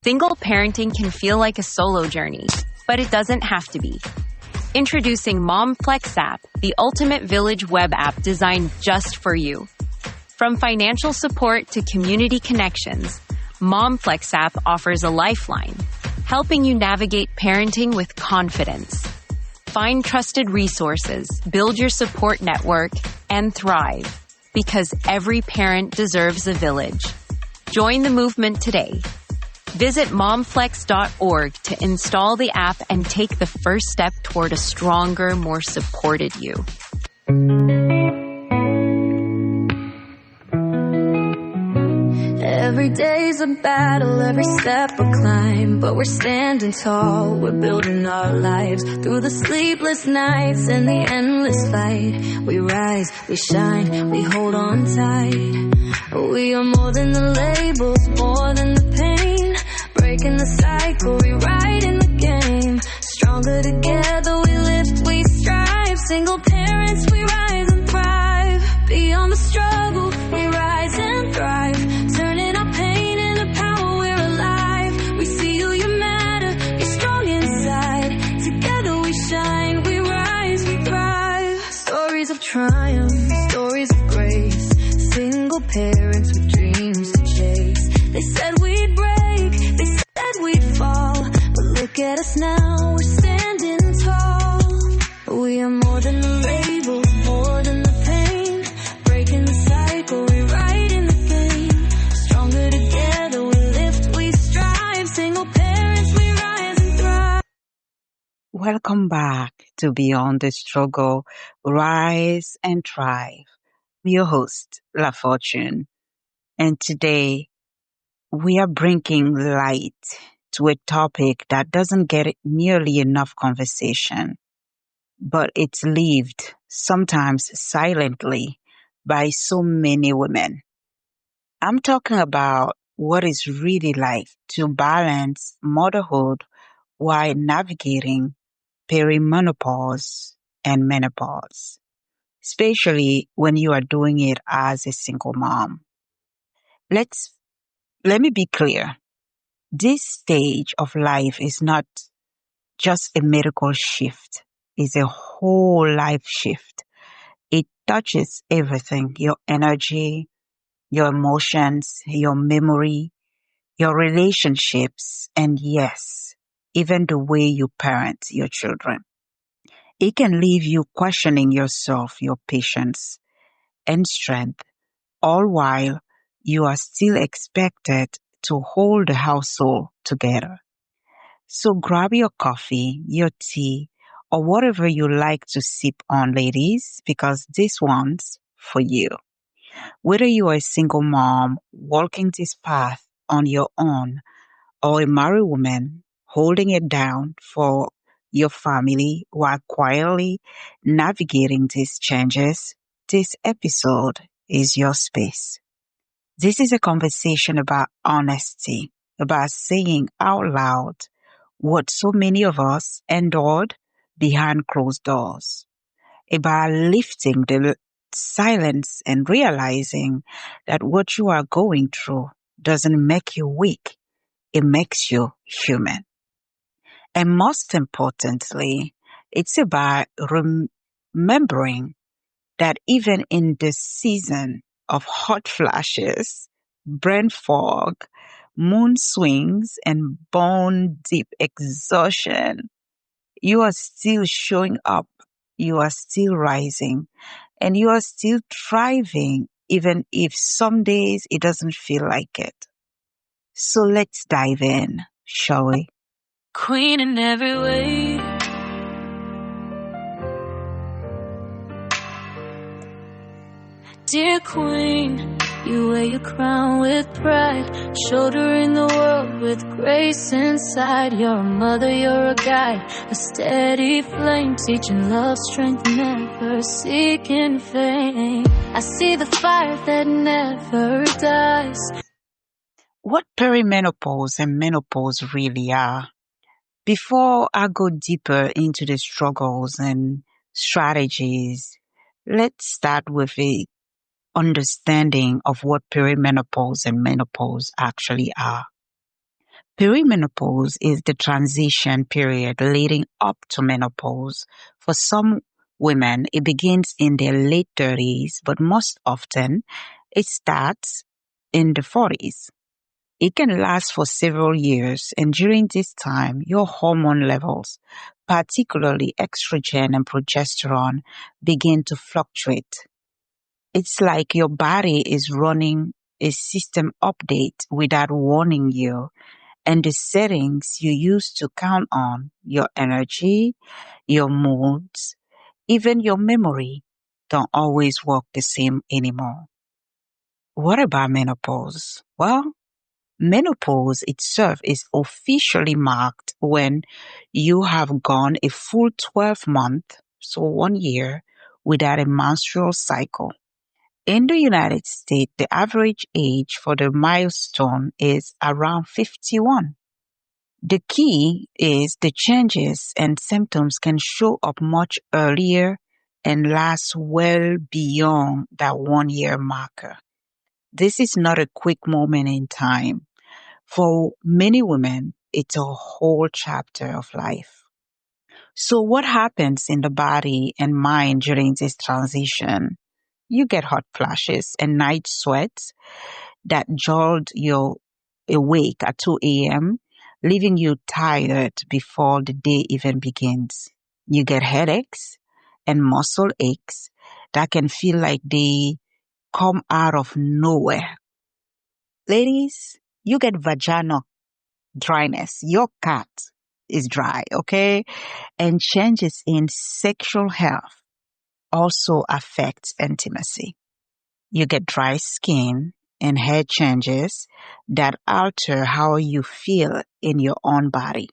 Single parenting can feel like a solo journey, but it doesn't have to be. Introducing MomFlex app, the ultimate village web app designed just for you. From financial support to community connections, MomFlex app offers a lifeline, helping you navigate parenting with confidence. Find trusted resources, build your support network, and thrive, because every parent deserves a village. Join the movement today. Visit momflex.org to install the app and take the first step toward a stronger, more supported you. Every day's a battle, every step a climb, but we're standing tall, we're building our lives. Through the sleepless nights and the endless fight, we rise, we shine, we hold on tight. We are more than the labels, more than the pain, breaking the cycle, rewriting the game. Stronger together, we lift, we strive. Single parents, we rise and thrive. Beyond the struggle, we rise and thrive. Turning our pain into power, we're alive. We see you, you matter, you're strong inside. Together we shine, we rise, we thrive. Stories of triumph, stories of grace. Single parents with dreams to chase. They said we'd break, they said we'd fall, but look at us now, we're standing tall. We are more than the labels, more than the pain, breaking the cycle, rewriting the game. Stronger together, we lift, we strive. Single parents, we rise and thrive. Welcome back to Beyond the Struggle, Rise and Thrive. I'm your host, La Fortune, and today we are bringing light to a topic that doesn't get nearly enough conversation, but it's lived sometimes silently by so many women. I'm talking about what it's really like to balance motherhood while navigating perimenopause and menopause, especially when you are doing it as a single mom. Let me be clear. This stage of life is not just a medical shift. It's a whole life shift. It touches everything: your energy, your emotions, your memory, your relationships, and yes, even the way you parent your children. It can leave you questioning yourself, your patience, and strength, all while you are still expected to hold the household together. So grab your coffee, your tea, or whatever you like to sip on, ladies, because this one's for you. Whether you are a single mom walking this path on your own or a married woman holding it down for your family while quietly navigating these changes, this episode is your space. This is a conversation about honesty, about saying out loud what so many of us endured behind closed doors, about lifting the silence and realizing that what you are going through doesn't make you weak, it makes you human. And most importantly, it's about remembering that even in the season of hot flashes, brain fog, moon swings, and bone deep exhaustion, you are still showing up, you are still rising, and you are still thriving, even if some days it doesn't feel like it. So let's dive in, shall we? Queen in every way. Dear Queen, you wear your crown with pride, shouldering the world with grace inside. You're a mother, you're a guide, a steady flame, teaching love, strength, never seeking fame. I see the fire that never dies. What perimenopause and menopause really are. Before I go deeper into the struggles and strategies, let's start with a understanding of what perimenopause and menopause actually are. Perimenopause is the transition period leading up to menopause. For some women, it begins in their late 30s, but most often it starts in the 40s. It can last for several years, and during this time, your hormone levels, particularly estrogen and progesterone, begin to fluctuate. It's like your body is running a system update without warning you, and the settings you used to count on, your energy, your moods, even your memory, don't always work the same anymore. What about menopause? Well, menopause itself is officially marked when you have gone a full 12 months, so 1 year, without a menstrual cycle. In the United States, the average age for the milestone is around 51. The key is the changes and symptoms can show up much earlier and last well beyond that 1 year marker. This is not a quick moment in time. For many women, it's a whole chapter of life. So what happens in the body and mind during this transition? You get hot flashes and night sweats that jolt you awake at 2 a.m., leaving you tired before the day even begins. You get headaches and muscle aches that can feel like they come out of nowhere. Ladies, you get vaginal dryness. Your cat is dry, okay? And changes in sexual health also affect intimacy. You get dry skin and hair changes that alter how you feel in your own body.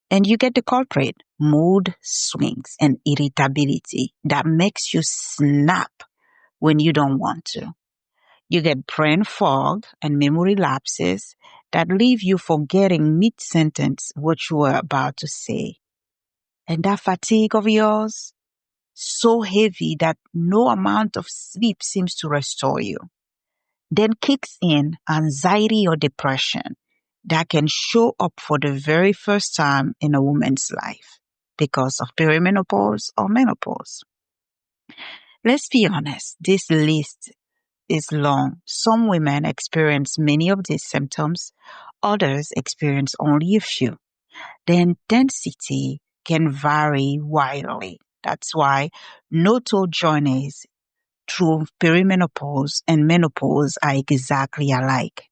And you get the culprit, mood swings and irritability that makes you snap when you don't want to. You get brain fog and memory lapses that leave you forgetting mid-sentence what you were about to say. And that fatigue of yours, so heavy that no amount of sleep seems to restore you. Then kicks in anxiety or depression that can show up for the very first time in a woman's life because of perimenopause or menopause. Let's be honest, this list is long. Some women experience many of these symptoms, others experience only a few. The intensity can vary wildly. That's why no two journeys through perimenopause and menopause are exactly alike.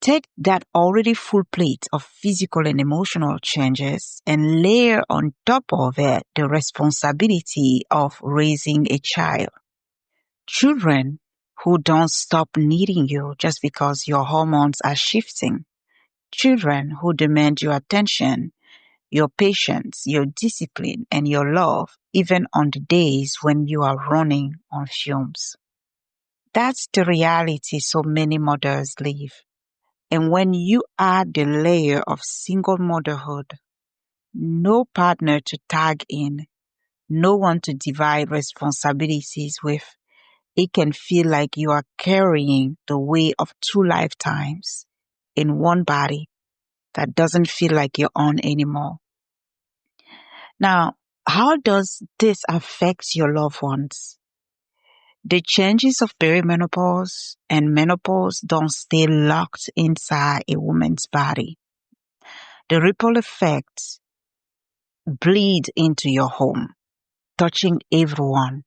Take that already full plate of physical and emotional changes and layer on top of it the responsibility of raising a child. Children who don't stop needing you just because your hormones are shifting. Children who demand your attention, your patience, your discipline, and your love, even on the days when you are running on fumes. That's the reality so many mothers live. And when you add the layer of single motherhood, no partner to tag in, no one to divide responsibilities with, it can feel like you are carrying the weight of two lifetimes in one body that doesn't feel like your own anymore. Now, how does this affect your loved ones? The changes of perimenopause and menopause don't stay locked inside a woman's body. The ripple effects bleed into your home, touching everyone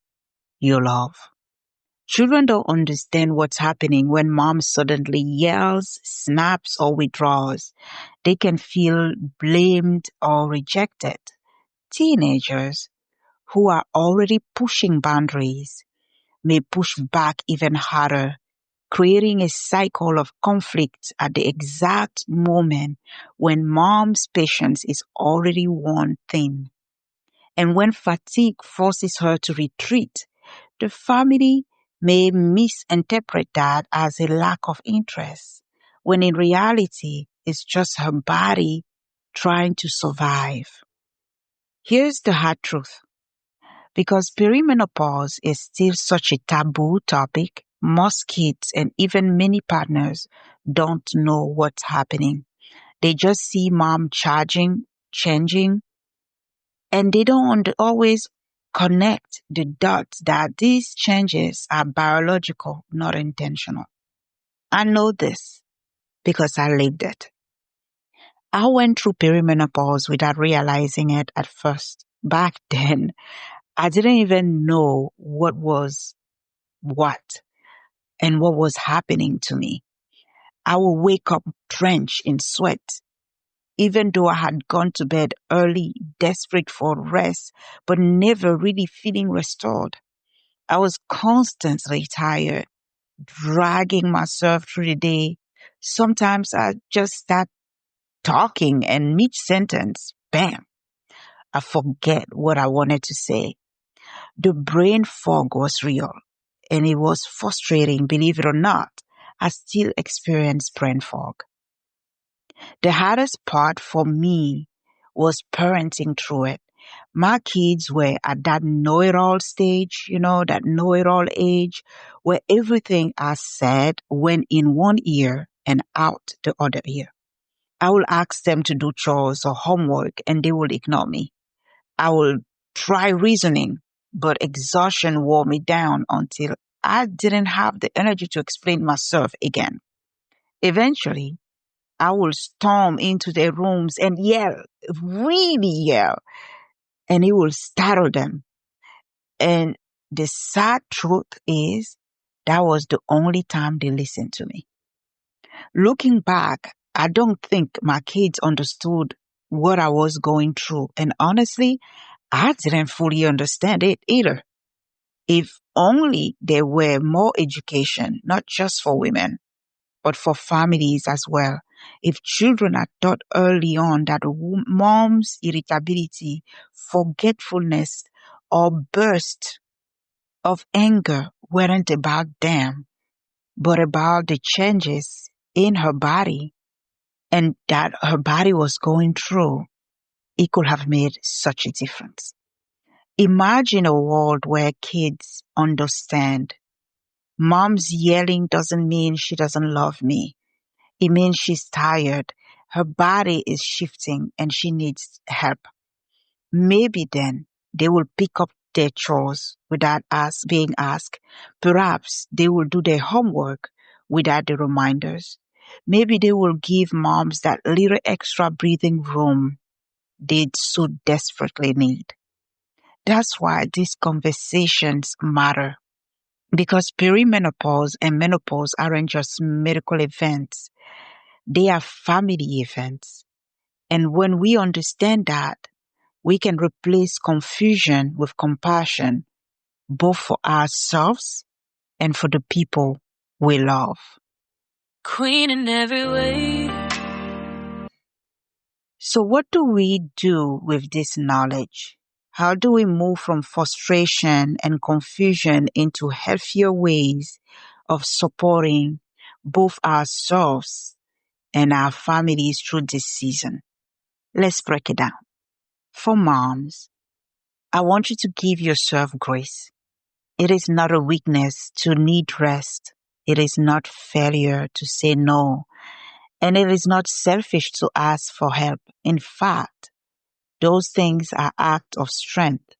you love. Children don't understand what's happening when mom suddenly yells, snaps, or withdraws. They can feel blamed or rejected. Teenagers who are already pushing boundaries may push back even harder, creating a cycle of conflict at the exact moment when mom's patience is already worn thin. And when fatigue forces her to retreat, the family may misinterpret that as a lack of interest, when in reality, it's just her body trying to survive. Here's the hard truth. Because perimenopause is still such a taboo topic, most kids and even many partners don't know what's happening. They just see mom charging, changing, and they don't always connect the dots that these changes are biological, not intentional. I know this because I lived it. I went through perimenopause without realizing it at first. Back then, I didn't even know what was what and what was happening to me. I would wake up drenched in sweat, even though I had gone to bed early, desperate for rest, but never really feeling restored. I was constantly tired, dragging myself through the day. Sometimes I just start talking and mid-sentence, bam, I forget what I wanted to say. The brain fog was real and it was frustrating, believe it or not. I still experience brain fog. The hardest part for me was parenting through it. My kids were at that know-it-all stage, that know-it-all age where everything I said went in one ear and out the other ear. I will ask them to do chores or homework and they will ignore me. I will try reasoning, but exhaustion wore me down until I didn't have the energy to explain myself again. Eventually, I will storm into their rooms and yell, really yell, and it will startle them. And the sad truth is that was the only time they listened to me. Looking back, I don't think my kids understood what I was going through. And honestly, I didn't fully understand it either. If only there were more education, not just for women, but for families as well. If children are taught early on that mom's irritability, forgetfulness, or burst of anger weren't about them, but about the changes in her body and that her body was going through, it could have made such a difference. Imagine a world where kids understand mom's yelling doesn't mean she doesn't love me. It means she's tired. Her body is shifting and she needs help. Maybe then they will pick up their chores without us being asked. Perhaps they will do their homework without the reminders. Maybe they will give moms that little extra breathing room they so desperately need. That's why these conversations matter. Because perimenopause and menopause aren't just medical events, they are family events. And when we understand that, we can replace confusion with compassion, both for ourselves and for the people we love. Queen in every way. So what do we do with this knowledge? How do we move from frustration and confusion into healthier ways of supporting both ourselves and our families through this season? Let's break it down. For moms, I want you to give yourself grace. It is not a weakness to need rest. It is not failure to say no. And it is not selfish to ask for help. In fact, those things are acts of strength.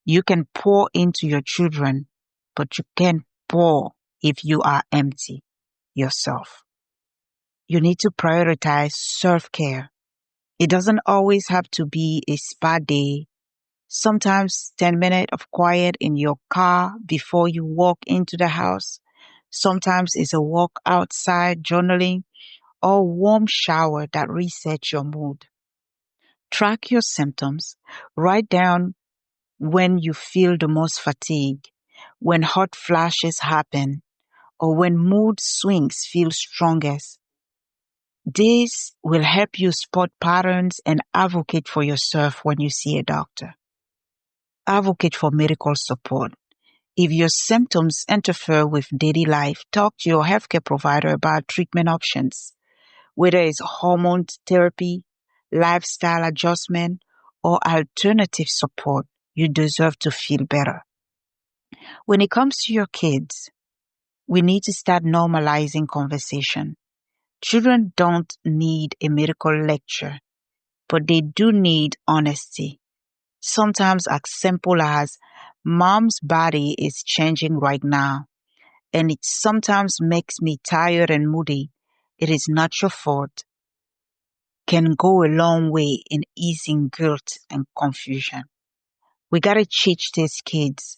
You can pour into your children, but you can't pour if you are empty yourself. You need to prioritize self-care. It doesn't always have to be a spa day. Sometimes 10 minutes of quiet in your car before you walk into the house. Sometimes it's a walk outside journaling or a warm shower that resets your mood. Track your symptoms. Write down when you feel the most fatigue, when hot flashes happen, or when mood swings feel strongest. This will help you spot patterns and advocate for yourself when you see a doctor. Advocate for medical support. If your symptoms interfere with daily life, talk to your healthcare provider about treatment options, whether it's hormone therapy, lifestyle adjustment, or alternative support. You deserve to feel better. When it comes to your kids, we need to start normalizing conversation. Children don't need a medical lecture, but they do need honesty. Sometimes as simple as mom's body is changing right now, and it sometimes makes me tired and moody. It is not your fault. Can go a long way in easing guilt and confusion. We gotta teach these kids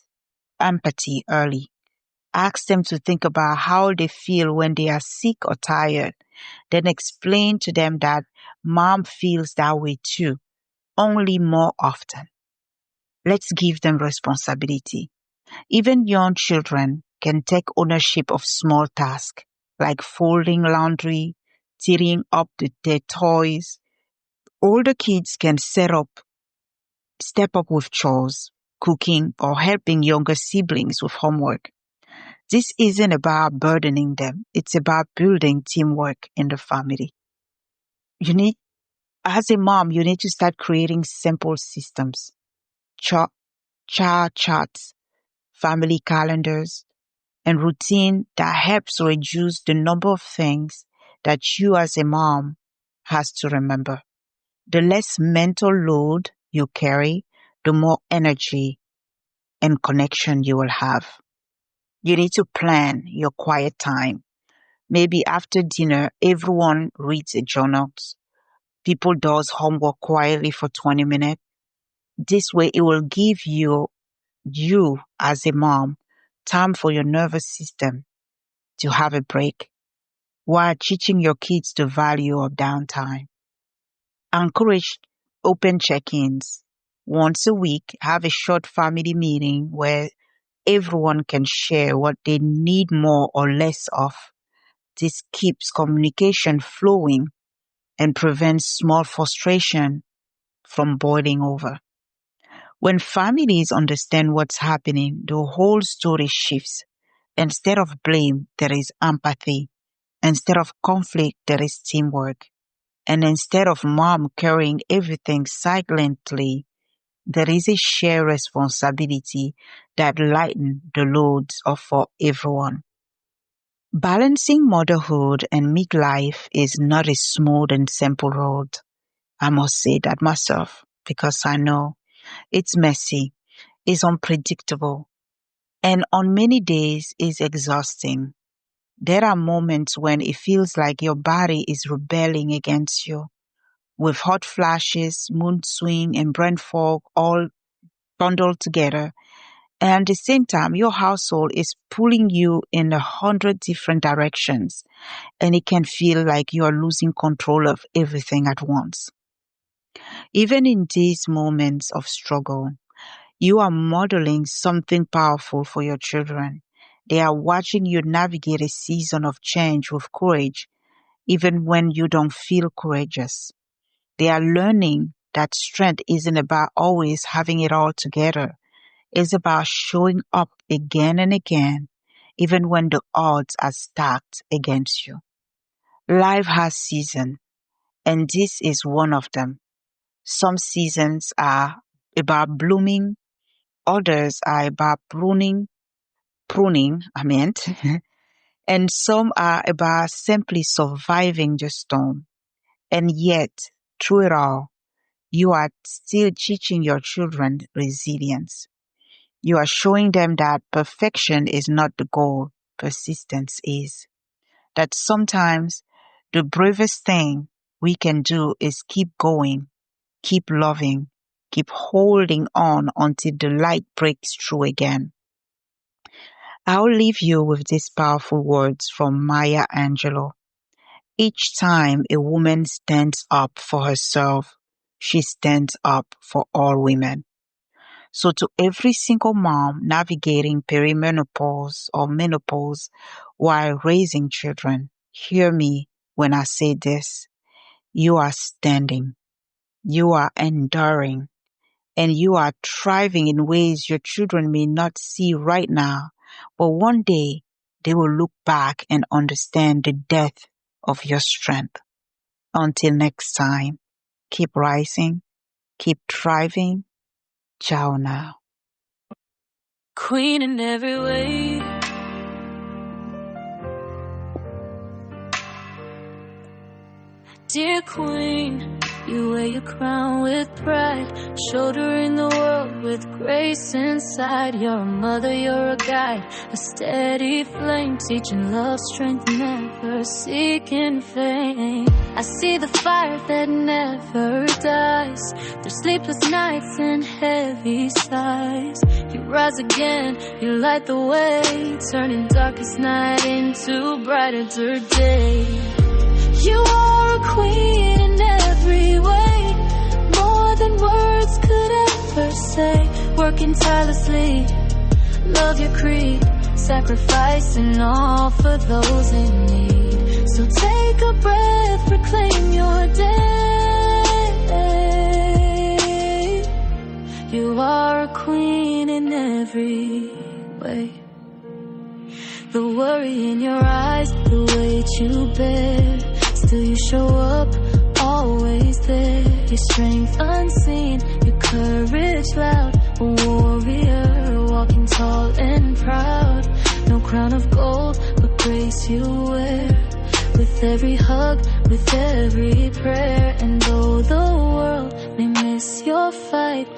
empathy early. Ask them to think about how they feel when they are sick or tired. Then explain to them that mom feels that way too, only more often. Let's give them responsibility. Even young children can take ownership of small tasks like folding laundry, tidying up their toys. Older kids can step up with chores, cooking, or helping younger siblings with homework. This isn't about burdening them. It's about building teamwork in the family. You need, as a mom, you need to start creating simple systems, chart, charts, family calendars, and routine that helps reduce the number of things that you as a mom has to remember. The less mental load you carry, the more energy and connection you will have. You need to plan your quiet time. Maybe after dinner, everyone reads a journal. People does homework quietly for 20 minutes. This way it will give you as a mom time for your nervous system to have a break while teaching your kids the value of downtime. Encourage open check-ins. Once a week, have a short family meeting where everyone can share what they need more or less of. This keeps communication flowing and prevents small frustration from boiling over. When families understand what's happening, the whole story shifts. Instead of blame, there is empathy. Instead of conflict, there is teamwork. And instead of mom carrying everything silently, there is a shared responsibility that lightens the loads of for everyone. Balancing motherhood and midlife is not a smooth and simple road. I must say that myself because I know it's messy, it's unpredictable, and on many days is exhausting. There are moments when it feels like your body is rebelling against you, with hot flashes, mood swing, and brain fog all bundled together. And at the same time, your household is pulling you in 100 different directions, and it can feel like you are losing control of everything at once. Even in these moments of struggle, you are modeling something powerful for your children. They are watching you navigate a season of change with courage, even when you don't feel courageous. They are learning that strength isn't about always having it all together. It's about showing up again and again, even when the odds are stacked against you. Life has seasons, and this is one of them. Some seasons are about blooming, others are about pruning, I meant, and some are about simply surviving the storm. And yet, through it all, you are still teaching your children resilience. You are showing them that perfection is not the goal, persistence is. That sometimes the bravest thing we can do is keep going, keep loving, keep holding on until the light breaks through again. I'll leave you with these powerful words from Maya Angelou. Each time a woman stands up for herself, she stands up for all women. So to every single mom navigating perimenopause or menopause while raising children, hear me when I say this. You are standing, you are enduring, and you are thriving in ways your children may not see right now. But one day they will look back and understand the depth of your strength. Until next time, keep rising, keep thriving. Ciao now. Queen in every way. Dear Queen, you wear your crown with pride, shouldering the world with grace inside. You're a mother, you're a guide, a steady flame, teaching love, strength, never seeking fame. I see the fire that never dies, through sleepless nights and heavy sighs. You rise again, you light the way, turning darkest night into brighter day. You are a queen in every way, more than words could ever say. Working tirelessly, love your creed, sacrificing all for those in need. So take a breath, reclaim your day. You are a queen in every way. The worry in your eyes, the weight you bear, still you show up, always there. Your strength unseen, your courage loud, a warrior walking tall and proud. No crown of gold, but grace you wear, with every hug, with every prayer. And though the world may miss your fight,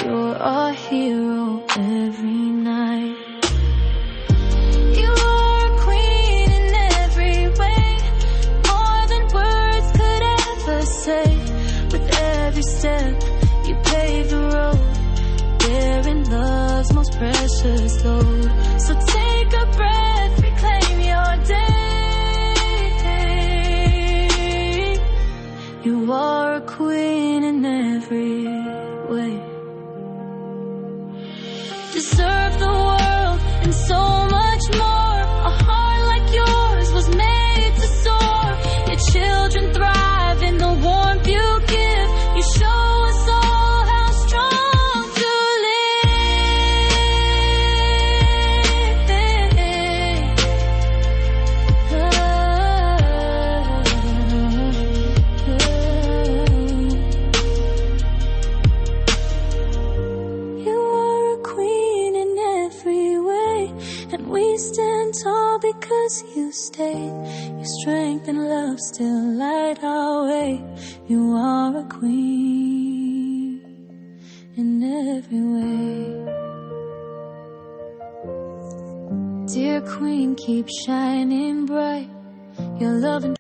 you're our hero every night. With every step, you pave the road, bearing love's most precious load. So take a breath, reclaim your day. You are a queen in every way. Deserve the world and so much more. A heart like yours was made to soar. Your children thrive in the warmth you give. You show us all how strong to live. You are a queen in every way, and we stand tall because you stayed. Your strength and love still light our way. You are a queen in every way. Dear Queen, keep shining bright. Your love and